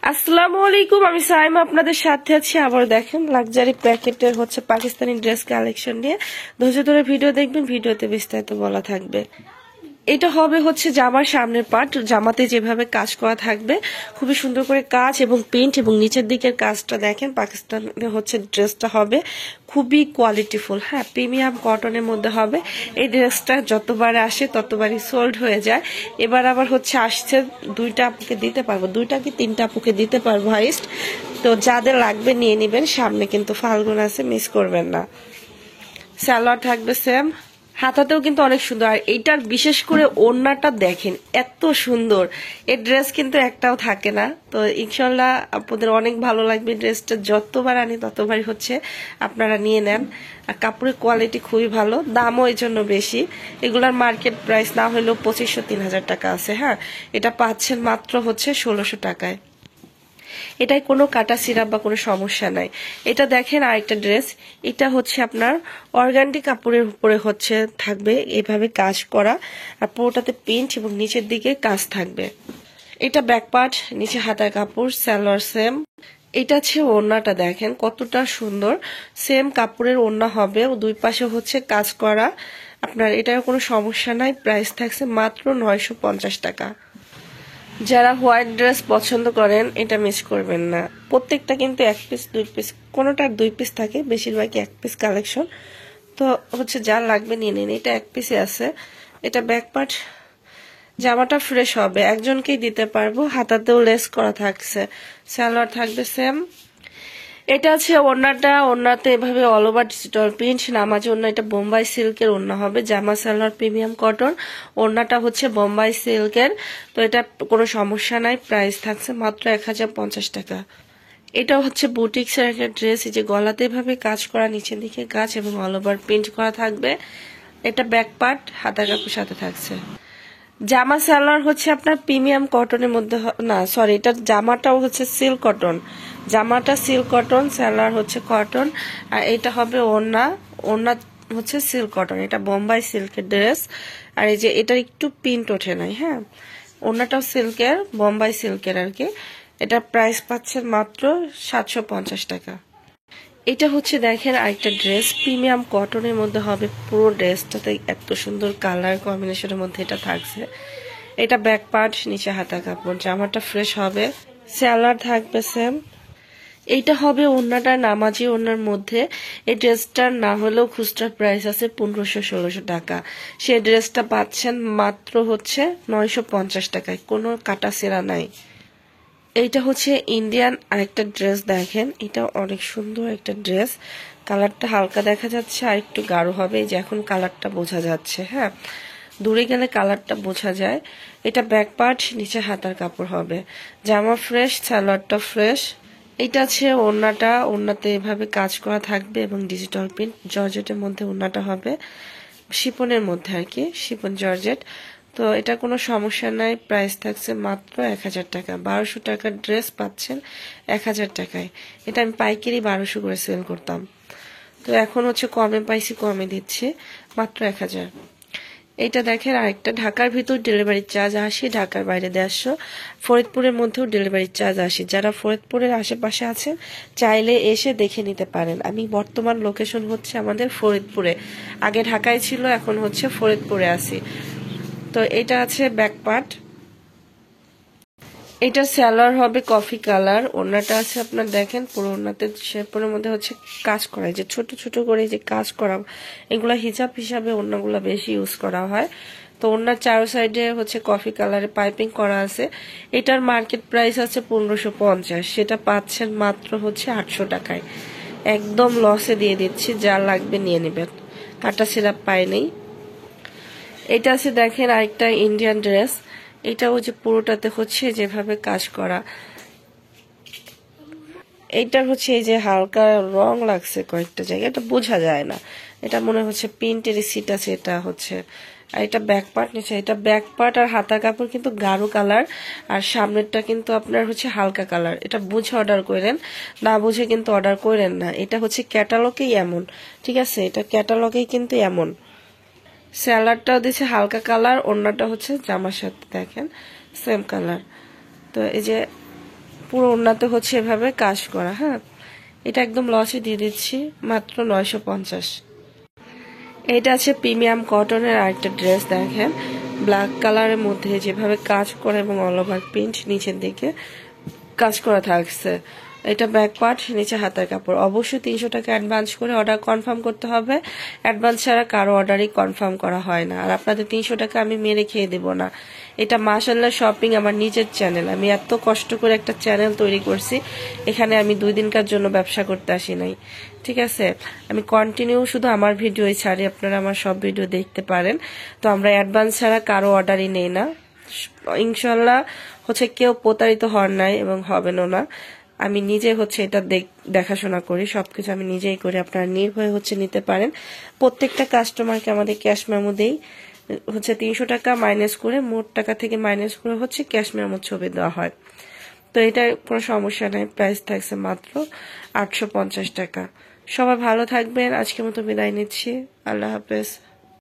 আসসালামু আলাইকুম, আমি সাইমা আপনাদের সাথে আছি। আবার দেখেন লাক্সারি প্যাকেটের পাকিস্তানি ড্রেস কালেকশন নিয়ে ধৈর্য ধরে ভিডিও দেখবেন, ভিডিওতে বিস্তারিত বলা থাকবে। এটা হবে জামার সামনের পার্ট, জামাতে যেভাবে কাজ করা থাকবে খুবই সুন্দর করে কাজ এবং প্রিন্ট, এবং নিচের দিকের কাজটা দেখেন পাকিস্তানে ড্রেসটা হবে খুবই কোয়ালিটিফুল। হ্যাঁ, প্রিমিয়াম কটনের মধ্যে হবে। এই ড্রেসটা যতবার আসে ততবারই সোল্ড হয়ে যায়। এবার আবার আসছে দুইটা আপুকে দিতে পারবো, দুইটা কি তিনটা আপুকে দিতে পারবো হাইস্ট। তো যাদের লাগবে নিয়ে নেবেন, সামনে কিন্তু ফাল্গুন আছে, মিস করবেন না। সালোয়ার থাকবে সেম, হাতাতেও কিন্তু অনেক সুন্দর। আর এইটার বিশেষ করে ওড়নাটা দেখেন এত সুন্দর, এই ড্রেস কিন্তু একটাও থাকে না। তো ইনশাল্লাহ আপনাদের অনেক ভালো লাগবে। ড্রেসটা যতবার আনি ততবারই আপনারা নিয়ে নেন। আর কাপড়ের কোয়ালিটি খুবই ভালো, দামও এই জন্য বেশি। এগুলার মার্কেট প্রাইস না হলেও 2500-3000 টাকা আছে। হ্যাঁ, এটা পাচ্ছেন মাত্র 1600 টাকায়। এটাই কোনো কাটা সিরাপ বা কোনো সমস্যা নাই। এটা দেখেন আরেকটা ড্রেস, এটা আপনার অর্গানডি কাপড়ের উপরে থাকবে এভাবে কাজ করা, আর পুরোটাতে প্রিন্ট এবং নিচের দিকে কাজ থাকবে। এটা ব্যাক পার্ট, নিচে হাতার কাপড়, সালোয়ার সেম। এটা ওড়নাটা দেখেন কতটা সুন্দর, সেম কাপড়ের ওড়না হবে, দুই পাশে কাজ করা। আপনার এটার কোনো সমস্যা নাই। প্রাইস থাকছে মাত্র 950 টাকা। যারা হোয়াইট ড্রেস পছন্দ করেন এটা মিস করবেন না। প্রত্যেকটা কিন্তু এক পিস দুই পিস, কোনোটার দুই পিস থাকে, বেশিরভাগই এক পিস কালেকশন। তো যার লাগবে নিয়ে নিন। এটা এক পিসে আছে। এটা ব্যাক পার্ট, জামাটা ফ্রেশ হবে, একজনকেই দিতে পারবো। হাতাতেও লেস করা থাকছে, সালোয়ার থাকবে সেম। এটা ওড়নাটা, ওড়নাতে এভাবে অল ওভার ডিজিটাল প্রিন্ট, নামাজি ওড়না। এটা বোম্বাই সিল্কের ওড়না হবে, জামা সালোয়ার প্রিমিয়াম কটন, ওড়নাটা বোম্বাই সিল্কের। তো এটা কোনো সমস্যা নাই। প্রাইস থাকছে মাত্র 1050 টাকা। এটা বুটিক্সের একটা ড্রেস, এই যে গলাতে এভাবে কাজ করা, নিচের দিকে কাজ এবং অল ওভার প্রিন্ট করা থাকবে। এটা ব্যাক পার্ট, হাতা কাপড় সাথে থাকছে। জামা সালোয়ার আপনার প্রিমিয়াম কটনের মধ্যে, না সরি, এটা জামাটাও সিল্ক কটন, জামাটা সিল্ক কটন, সালোয়ার কটন। আর এটা হবে ওড়না, ওড়না সিল্ক কটন। এটা বোম্বাই সিল্কের ড্রেস। আর এই যে এটা একটু প্রিন্ট ওঠে নাই। হ্যাঁ, ওড়নাটাও সিল্কের, বোম্বাই সিল্কের আর কি। এটা প্রাইস পাচ্ছেন মাত্র 750 টাকা। এটা দেখেন আরেকটা ড্রেস, প্রিমিয়াম কটনের মধ্যে হবে। পুরো ড্রেসটাতে এত সুন্দর কালার কম্বিনেশনের মধ্যে এটা থাকছে। এটা ব্যাক পার্ট, নিচে হাতা কাপড়, জামাটা ফ্রেশ হবে, সালোয়ার থাকবে সেম। এইটা হবে ওড়নাটা, নামাজি ওড়নার মধ্যে। এই ড্রেসটার না হলেও খুচরা প্রাইস আছে 1500-1600 টাকা। সেই ড্রেসটা পাচ্ছেন মাত্র 950 টাকায়, কোনো কাটা সেরা নাই। এইটা ইন্ডিয়ান আরেকটা ড্রেস দেখেন, এটা অনেক সুন্দর একটা ড্রেস। কালারটা হালকা দেখা যাচ্ছে, আর একটু গাঢ় হবে, যে এখন কালারটা বোঝা যাচ্ছে। হ্যাঁ, দূরে গেলে কালারটা বোঝা যায়। এটা ব্যাক পার্ট, নিচে হাতার কাপড় হবে, জামা ফ্রেশ, সালোয়ারটা ফ্রেশ। এটা ওড়নাটা, ওড়নাতে এভাবে কাজ করা থাকবে এবং ডিজিটাল প্রিন্ট, জর্জেটের মধ্যে ওড়নাটা হবে, শিপনের মধ্যে আর কি, শিপন জর্জেট। তো এটা কোনো সমস্যা নাই। প্রাইস থাকছে মাত্র 1000 টাকা। 1200 টাকার ড্রেস পাচ্ছেন 1000 টাকায়। এটা আমি পাইকারি 1200 করে সেল করতাম, তো এখন কমে পাইছি, কমে দিচ্ছে মাত্র 1000। এইটা দেখেন আরেকটা, ঢাকার ভিতর ডেলিভারি চার্জ 80, ঢাকার বাইরে 150, ফরিদপুরের মধ্যেও ডেলিভারি চার্জ 80। যারা ফরিদপুরের আশেপাশে আছেন চাইলে এসে দেখে নিতে পারেন। আমি বর্তমান লোকেশন আমাদের ফরিদপুরে, আগে ঢাকায় ছিল, এখন ফরিদপুরে আছি। তো এটা ব্যাক পার্ট, এটা সালোয়ার হবে কফি কালার, ওড়নাটা আপনার দেখেন পুরো ওড়নাতে শেপের মধ্যে কাজ করা, যে ছোট ছোট করে যে কাজ করা, এগুলা হিজাব হিসাবে ওড়নাগুলা বেশি ইউজ করা হয়। তো ওড়নার চারো সাইডে কফি কালারে পাইপিং করা আছে। এটার মার্কেট প্রাইস আছে 1550, সেটা পাচ্ছেন মাত্র 800 টাকায়। একদম লসে দিয়ে দিচ্ছি, যা লাগবে নিয়ে নেবেন, কাটা সিরাপ পাই নেই। এটা দেখেন আরেকটা ইন্ডিয়ান ড্রেস, এটাও পুরোটাতে যেভাবে কাজ করা। এইটার এই যে হালকা রং লাগছে কয়েকটা জায়গায়, এটা বোঝা যায় না, এটা মনে প্রিন্টের সিট আছে। এটা আর এটা ব্যাক পার্ট, নিচে এটা ব্যাক পার্ট। আর হাতা কাপড় কিন্তু গাঢ় কালার, আর সামনেরটা কিন্তু আপনার হালকা কালার। এটা বুঝে অর্ডার করেন, না বুঝে কিন্তু অর্ডার করেন না। এটা ক্যাটালগেই এমন, ঠিক আছে, এটা ক্যাটালগেই কিন্তু এমন। স্যালাডটাও দিচ্ছে হালকা কালার, ওড়নাটা জামার সাথে দেখেন সেম কালার। তো এই যে পুরো ওড়নাতে হচ্ছে এভাবে কাজ করা। হ্যাঁ, এটা একদম লসে দিয়ে দিচ্ছি মাত্র 950। এটা আছে প্রিমিয়াম কটনের আরেকটা ড্রেস, দেখেন ব্ল্যাক কালারের মধ্যে যেভাবে কাজ করে এবং অল ওভার প্রিন্ট নিচের দিকে কাজ করা থাকছে। এটা ব্যাক পার্ট, নিচে হাতের কাপড়। অবশ্যই 300 টাকা অ্যাডভান্স করে অর্ডার কনফার্ম করতে হবে। অ্যাডভান্স ছাড়া কারো অর্ডারই কনফার্ম করা হয় না। আর আপনাদের 300 টাকা আমি মেরে খেয়ে দেব না। এটা মাশাআল্লাহ শপিং আমার নিজের চ্যানেল। আমি এত কষ্ট করে একটা চ্যানেল তৈরি করছি, এখানে আমি 2 দিনকার জন্য ব্যবসা করতে আসি নাই। ঠিক আছে, আমি কন্টিনিউ শুধু আমার ভিডিওই ছাড়ি, আপনারা আমার সব ভিডিও দেখতে পারেন। তো আমরা অ্যাডভান্স ছাড়া কারো অর্ডারই নেই না। ইনশাল্লাহ হচ্ছে কেউ প্রতারিত হন নাই এবং হবেনও না। আমি নিজে হচ্ছে এটা দেখাশোনা করি, সবকিছু আমি নিজেই করি। আপনারা নির্ভয়ে হচ্ছে নিতে পারেন। প্রত্যেকটা কাস্টমারকে আমাদের ক্যাশ মেমো দেই হচ্ছে 300 টাকা মাইনাস করে, মোট টাকা থেকে মাইনাস করে হচ্ছে ক্যাশ মেমোর ছবি দেওয়া হয়। তো এটা কোনো সমস্যা নাই। প্রাইস থাকছে মাত্র 850 টাকা। সবাই ভালো থাকবেন। আজকের মতো বিদায় নিচ্ছি। আল্লাহ হাফেজ।